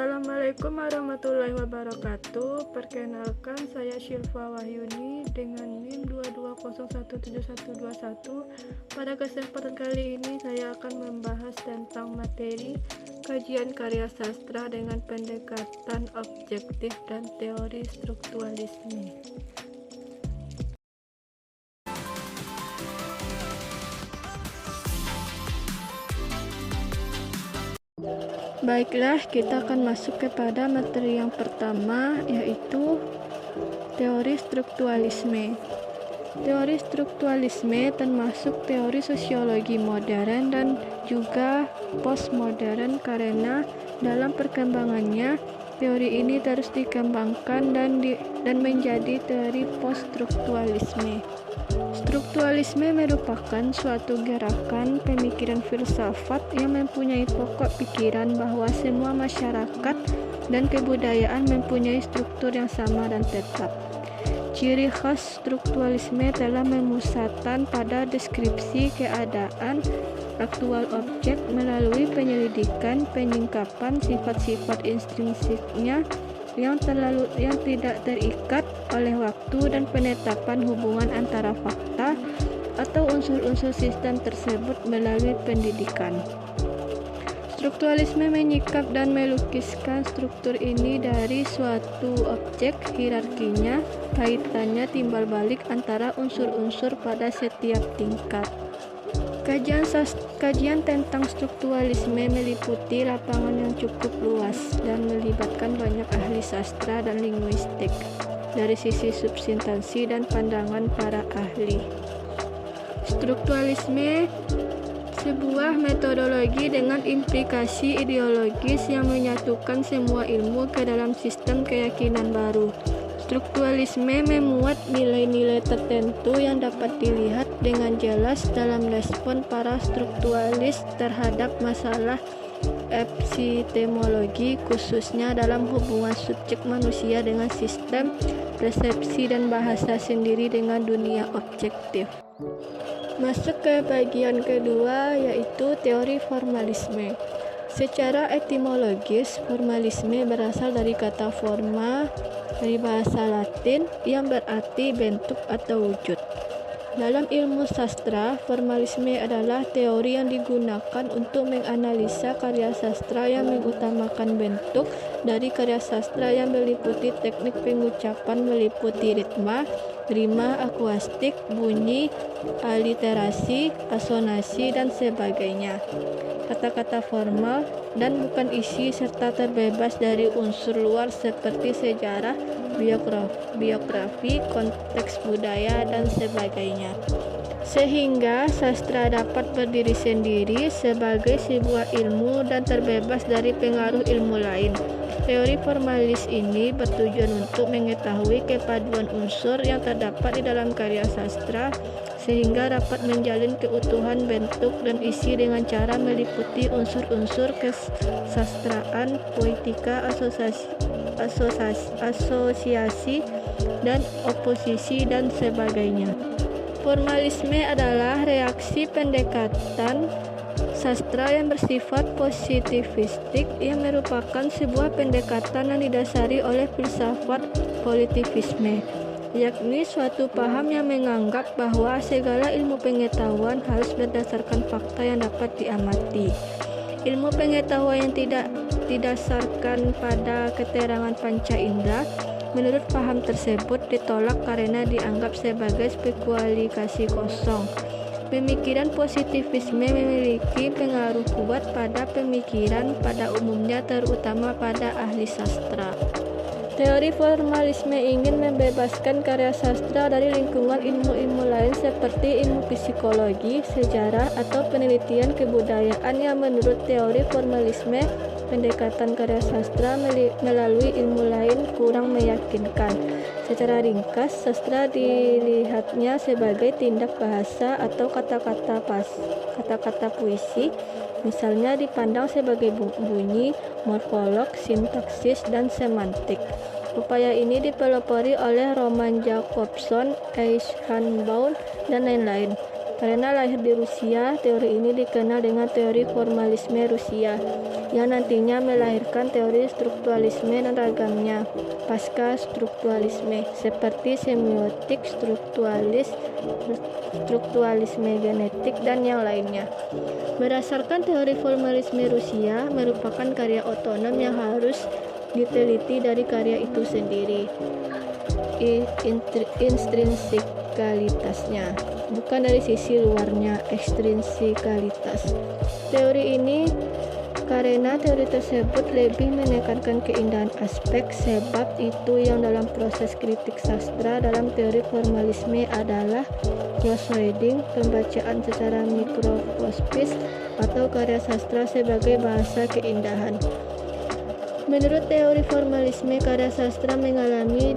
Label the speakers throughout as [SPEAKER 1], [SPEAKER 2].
[SPEAKER 1] Assalamualaikum warahmatullahi wabarakatuh. Perkenalkan, saya Shilva Wahyuni dengan NIM 220171121. Pada kesempatan kali ini saya akan membahas tentang materi kajian karya sastra dengan pendekatan objektif dan teori strukturalisme. Baiklah, kita akan masuk kepada materi yang pertama, yaitu teori strukturalisme. Teori strukturalisme termasuk teori sosiologi modern dan juga postmodern karena dalam perkembangannya teori ini terus dikembangkan dan menjadi teori poststrukturalisme. Strukturalisme merupakan suatu gerakan pemikiran filsafat yang mempunyai pokok pikiran bahwa semua masyarakat dan kebudayaan mempunyai struktur yang sama dan tetap. Ciri khas strukturalisme telah memusatkan pada deskripsi keadaan aktual objek melalui penyelidikan penyingkapan sifat-sifat intrinsiknya yang tidak terikat oleh waktu dan penetapan hubungan antara fakta atau unsur-unsur sistem tersebut melalui pendidikan. Strukturalisme menyikap dan melukiskan struktur ini dari suatu objek, hierarkinya, kaitannya timbal balik antara unsur-unsur pada setiap tingkat. Kajian tentang strukturalisme meliputi lapangan yang cukup luas dan melibatkan banyak ahli sastra dan linguistik dari sisi substansi dan pandangan para ahli. Strukturalisme sebuah metodologi dengan implikasi ideologis yang menyatukan semua ilmu ke dalam sistem keyakinan baru. Strukturalisme memuat nilai-nilai tertentu yang dapat dilihat dengan jelas dalam respon para strukturalis terhadap masalah epistemologi, khususnya dalam hubungan subjek manusia dengan sistem persepsi dan bahasa sendiri dengan dunia objektif. Masuk ke bagian kedua, yaitu teori formalisme. Secara etimologis, formalisme berasal dari kata forma dari bahasa Latin yang berarti bentuk atau wujud. Dalam ilmu sastra, formalisme adalah teori yang digunakan untuk menganalisa karya sastra yang mengutamakan bentuk dari karya sastra yang meliputi teknik pengucapan meliputi ritma, rima, akuastik, bunyi, aliterasi, asonasi, dan sebagainya. Kata-kata formal dan bukan isi serta terbebas dari unsur luar seperti sejarah, biografi, konteks budaya, dan sebagainya. Sehingga sastra dapat berdiri sendiri sebagai sebuah ilmu dan terbebas dari pengaruh ilmu lain. Teori formalis ini bertujuan untuk mengetahui kepaduan unsur yang terdapat di dalam karya sastra sehingga dapat menjalin keutuhan bentuk dan isi dengan cara meliputi unsur-unsur kesastraan, poetika, asosiasi, dan oposisi, dan sebagainya. Formalisme adalah reaksi pendekatan sastra yang bersifat positivistik yang merupakan sebuah pendekatan yang didasari oleh filsafat positivisme, yakni suatu paham yang menganggap bahwa segala ilmu pengetahuan harus berdasarkan fakta yang dapat diamati. Ilmu pengetahuan yang tidak didasarkan pada keterangan panca indera, menurut paham tersebut ditolak karena dianggap sebagai spekulasi kosong. Pemikiran positivisme memiliki pengaruh kuat pada pemikiran pada umumnya, terutama pada ahli sastra. Teori formalisme ingin membebaskan karya sastra dari lingkungan ilmu-ilmu lain seperti ilmu psikologi, sejarah, atau penelitian kebudayaan yang menurut teori formalisme pendekatan karya sastra melalui ilmu lain kurang meyakinkan. Secara ringkas, sastra dilihatnya sebagai tindak bahasa atau kata-kata puisi, misalnya dipandang sebagai bunyi, morfolog, sintaksis, dan semantik. Upaya ini dipelopori oleh Roman Jakobson, Eich Hannebauer, dan lain-lain. Karena lahir di Rusia, teori ini dikenal dengan teori formalisme Rusia, yang nantinya melahirkan teori strukturalisme dan ragamnya, pasca strukturalisme, seperti semiotik, strukturalisme genetik, dan yang lainnya. Berdasarkan teori formalisme Rusia, merupakan karya otonom yang harus diteliti dari karya itu sendiri, intrinsikalitasnya, bukan dari sisi luarnya, ekstrinsikalitas. Teori ini karena teori tersebut lebih menekankan keindahan aspek, sebab itu yang dalam proses kritik sastra dalam teori formalisme adalah close reading, pembacaan secara mikroskopis, atau karya sastra sebagai bahasa keindahan. Menurut teori formalisme, karya sastra mengalami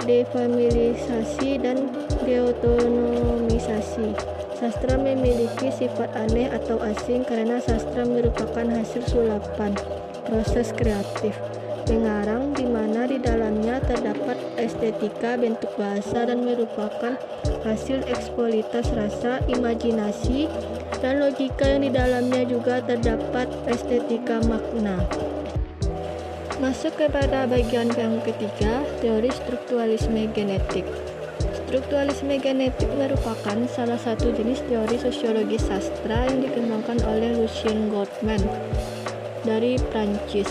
[SPEAKER 1] defamiliasi dan deotonomisasi. Sastra memiliki sifat aneh atau asing karena sastra merupakan hasil sulapan, proses kreatif, pengarang di mana di dalamnya terdapat estetika bentuk bahasa dan merupakan hasil eksploitasi rasa, imajinasi, dan logika yang di dalamnya juga terdapat estetika makna. Masuk kepada bagian yang ketiga, teori strukturalisme genetik. Strukturalisme genetik merupakan salah satu jenis teori sosiologi sastra yang dikembangkan oleh Lucien Goldman dari Prancis.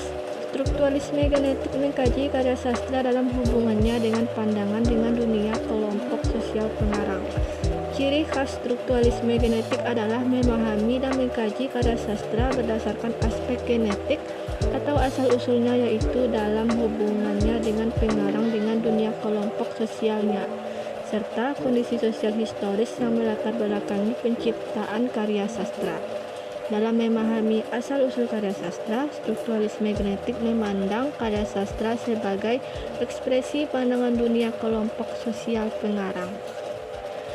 [SPEAKER 1] Strukturalisme genetik mengkaji karya sastra dalam hubungannya dengan pandangan dengan dunia kelompok sosial pengarang. Ciri khas strukturalisme genetik adalah memahami dan mengkaji karya sastra berdasarkan aspek genetik atau asal-usulnya, yaitu dalam hubungannya dengan pengarang dengan dunia kelompok sosialnya, serta kondisi sosial historis yang melatar belakangi penciptaan karya sastra. Dalam memahami asal-usul karya sastra, strukturalisme genetik memandang karya sastra sebagai ekspresi pandangan dunia kelompok sosial pengarang.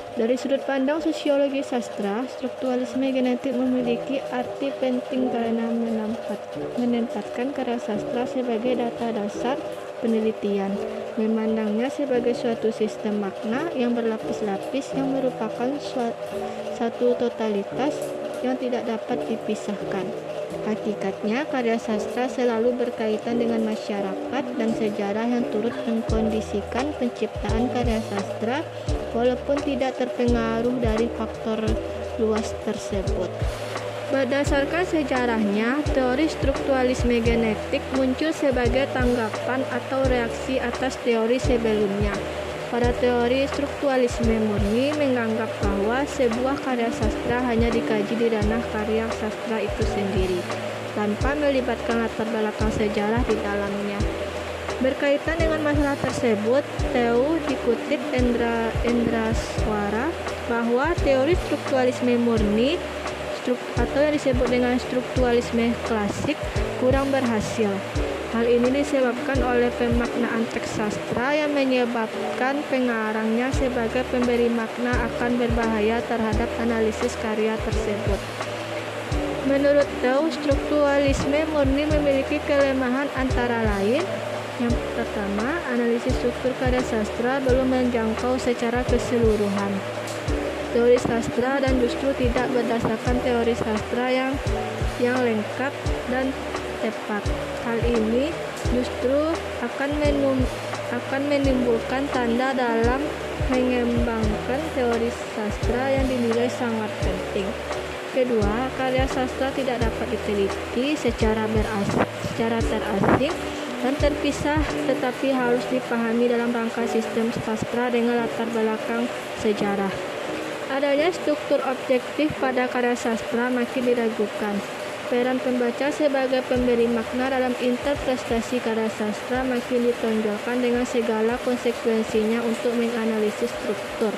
[SPEAKER 1] Dari sudut pandang sosiologi sastra, strukturalisme genetik memiliki arti penting karena menempatkan karya sastra sebagai data dasar penelitian, memandangnya sebagai suatu sistem makna yang berlapis-lapis yang merupakan satu totalitas yang tidak dapat dipisahkan. Hakikatnya, karya sastra selalu berkaitan dengan masyarakat dan sejarah yang turut mengkondisikan penciptaan karya sastra, walaupun tidak terpengaruh dari faktor luas tersebut. Berdasarkan sejarahnya, teori strukturalisme genetik muncul sebagai tanggapan atau reaksi atas teori sebelumnya. Pada teori strukturalisme murni menganggap bahwa sebuah karya sastra hanya dikaji di ranah karya sastra itu sendiri, tanpa melibatkan latar belakang sejarah di dalamnya. Berkaitan dengan masalah tersebut, Theo dikutip Endraswara bahwa teori strukturalisme murni atau yang disebut dengan strukturalisme klasik kurang berhasil. Hal ini disebabkan oleh pemaknaan teks sastra yang menyebabkan pengarangnya sebagai pemberi makna akan berbahaya terhadap analisis karya tersebut. Menurut Theo, strukturalisme murni memiliki kelemahan antara lain: yang pertama, analisis struktur karya sastra belum menjangkau secara keseluruhan teori sastra dan justru tidak berdasarkan teori sastra yang lengkap dan tepat. Hal ini justru akan menimbulkan tanda dalam mengembangkan teori sastra yang dinilai sangat penting. Kedua, karya sastra tidak dapat diteliti secara terasing dan terpisah, tetapi harus dipahami dalam rangka sistem sastra dengan latar belakang sejarah. Adanya struktur objektif pada karya sastra makin diragukan. Peran pembaca sebagai pemberi makna dalam interpretasi karya sastra makin ditonjolkan dengan segala konsekuensinya untuk menganalisis struktur.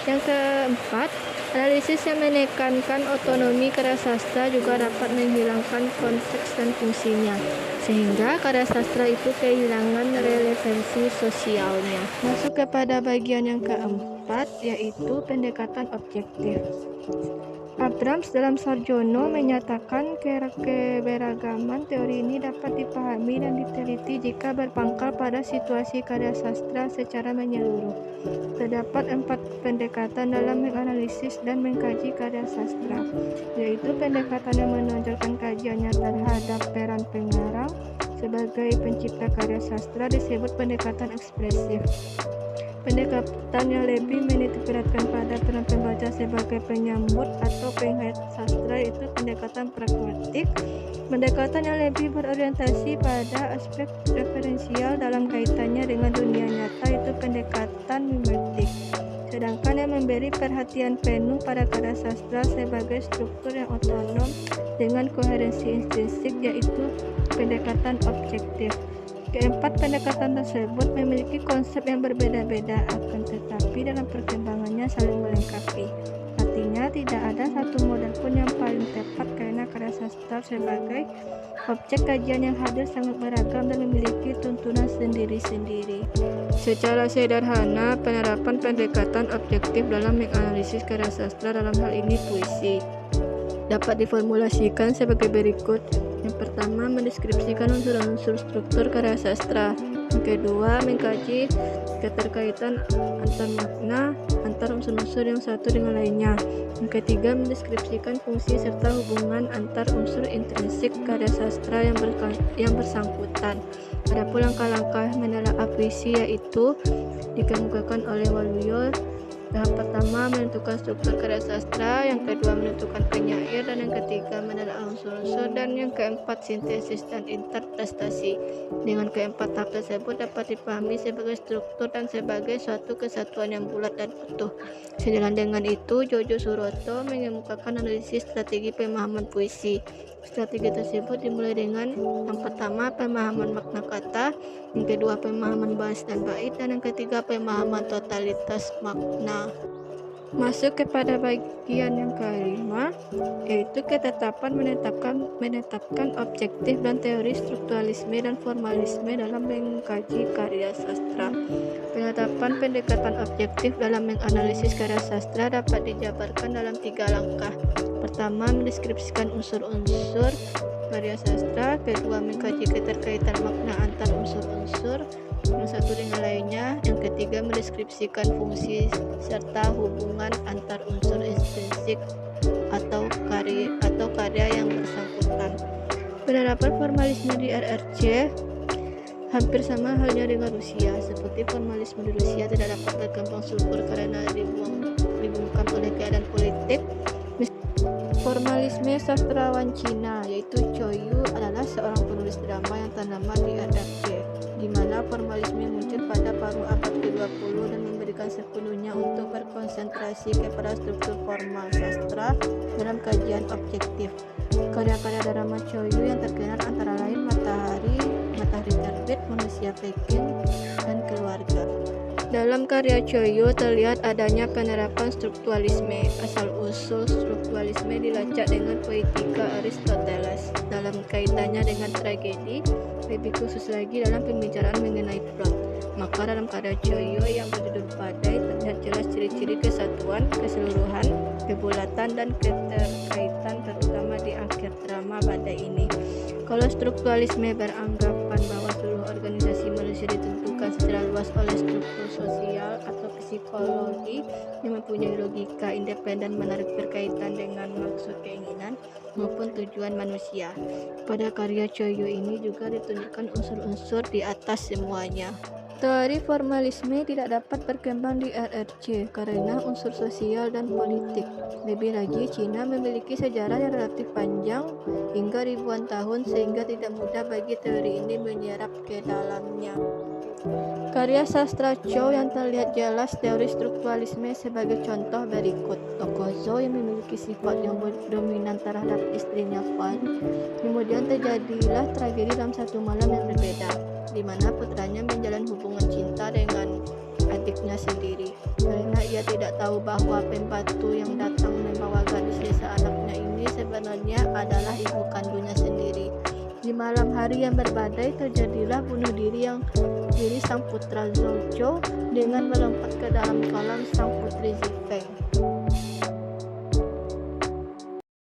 [SPEAKER 1] Yang keempat, analisis yang menekankan otonomi karya sastra juga dapat menghilangkan konteks dan fungsinya, sehingga karya sastra itu kehilangan relevansi sosialnya. Masuk kepada bagian yang keempat, yaitu pendekatan objektif. Abrams dalam Sarjono menyatakan keberagaman teori ini dapat dipahami dan diteliti jika berpangkal pada situasi karya sastra secara menyeluruh. Terdapat 4 pendekatan dalam menganalisis dan mengkaji karya sastra, yaitu pendekatan yang menonjolkan kajiannya terhadap peran pengarang sebagai pencipta karya sastra disebut pendekatan ekspresif. Pendekatan yang lebih menitikberatkan pada peran pembaca sebagai penyambut atau penghayat sastra yaitu pendekatan pragmatik. Pendekatan yang lebih berorientasi pada aspek referensial dalam kaitannya dengan dunia nyata yaitu pendekatan mimetik. Sedangkan yang memberi perhatian penuh pada karya sastra sebagai struktur yang otonom dengan koherensi intrinsik yaitu pendekatan objektif. Keempat pendekatan tersebut memiliki konsep yang berbeda-beda, akan tetapi dalam perkembangannya saling melengkapi. Artinya tidak ada satu model pun yang paling tepat karena karya sastra sebagai objek kajian yang hadir sangat beragam dan memiliki tuntunan sendiri-sendiri. Secara sederhana, penerapan pendekatan objektif dalam menganalisis karya sastra dalam hal ini puisi dapat diformulasikan sebagai berikut. Yang pertama, mendeskripsikan unsur-unsur struktur karya sastra. Yang kedua, mengkaji keterkaitan antar makna antar unsur-unsur yang satu dengan lainnya. Yang ketiga, mendeskripsikan fungsi serta hubungan antar unsur intrinsik karya sastra yang bersangkutan. Adapun langkah-langkah menelaah puisi yaitu dikemukakan oleh Waluyo. Tahap pertama menentukan struktur karya sastra, yang kedua menentukan penyair, dan yang ketiga menelaah unsur-unsur, dan yang keempat sintesis dan interpretasi. Dengan keempat tahap tersebut dapat dipahami sebagai struktur dan sebagai suatu kesatuan yang bulat dan utuh. Sejalan dengan itu, Jojo Suroto mengemukakan analisis strategi pemahaman puisi. Strategi tersebut dimulai dengan yang pertama pemahaman makna kata, yang kedua pemahaman bahasa dan bait, dan yang ketiga pemahaman totalitas makna. Masuk kepada bagian yang kelima, yaitu ketetapan menetapkan objektif dan teori strukturalisme dan formalisme dalam mengkaji karya sastra. Penetapan pendekatan objektif dalam menganalisis karya sastra dapat dijabarkan dalam 3 langkah. Pertama, mendeskripsikan unsur-unsur karya sastra. Kedua, mengkaji keterkaitan makna antar unsur-unsur yang satu dengan lainnya. Yang ketiga, mendeskripsikan fungsi serta hubungan antar unsur intrinsik atau karya yang bersangkutan. Penerapan formalisme di RRC hampir sama halnya dengan Rusia. Seperti formalisme di Rusia tidak dapat berkembang subur karena dibungkam oleh keadaan politik. Formalisme sastrawan Cina yaitu Chou Yu adalah seorang penulis drama yang ternama di RRC, di mana formalisme muncul pada paruh abad ke-20 dan memberikan sepenuhnya untuk berkonsentrasi kepada struktur formal sastra dalam kajian objektif. Karya-karya drama Chou Yu yang terkenal antara lain Matahari Terbit, Manusia Peking, dan Keluarga. Dalam karya Chou Yu terlihat adanya penerapan strukturalisme. Asal-usul strukturalisme dilacak dengan poetika Aristoteles dalam kaitannya dengan tragedi, lebih khusus lagi dalam pembicaraan mengenai plot. Maka dalam karya Chou Yu yang berjudul Badai terlihat jelas ciri-ciri kesatuan, keseluruhan, kebulatan, dan keterkaitan terutama di akhir drama Badai ini. Kalau strukturalisme beranggapan bahwa seluruh organisasi manusia ditentukan secara luas oleh struktur sosial atau psikologi yang mempunyai logika independen menarik berkaitan dengan maksud, keinginan, maupun tujuan manusia. Pada karya Chou Yu ini juga ditunjukkan unsur-unsur di atas semuanya. Teori formalisme tidak dapat berkembang di RRC karena unsur sosial dan politik. Lebih lagi, Cina memiliki sejarah yang relatif panjang hingga ribuan tahun sehingga tidak mudah bagi teori ini menyerap ke dalamnya. Karya sastra Chou yang terlihat jelas teori strukturalisme sebagai contoh berikut. Tokoh Zhou yang memiliki sifat yang dominan terhadap istrinya Fan. Kemudian terjadilah tragedi dalam satu malam yang berbeda, di mana putranya menjalin hubungan cinta dengan adiknya sendiri. Karena ia tidak tahu bahwa pembantu yang datang membawa gadis desa anaknya ini sebenarnya adalah ibu kandungnya sendiri. Di malam hari yang berbadai terjadilah bunuh diri sang putra Zhou Chou dengan melompat ke dalam kolam sang putri Zifeng.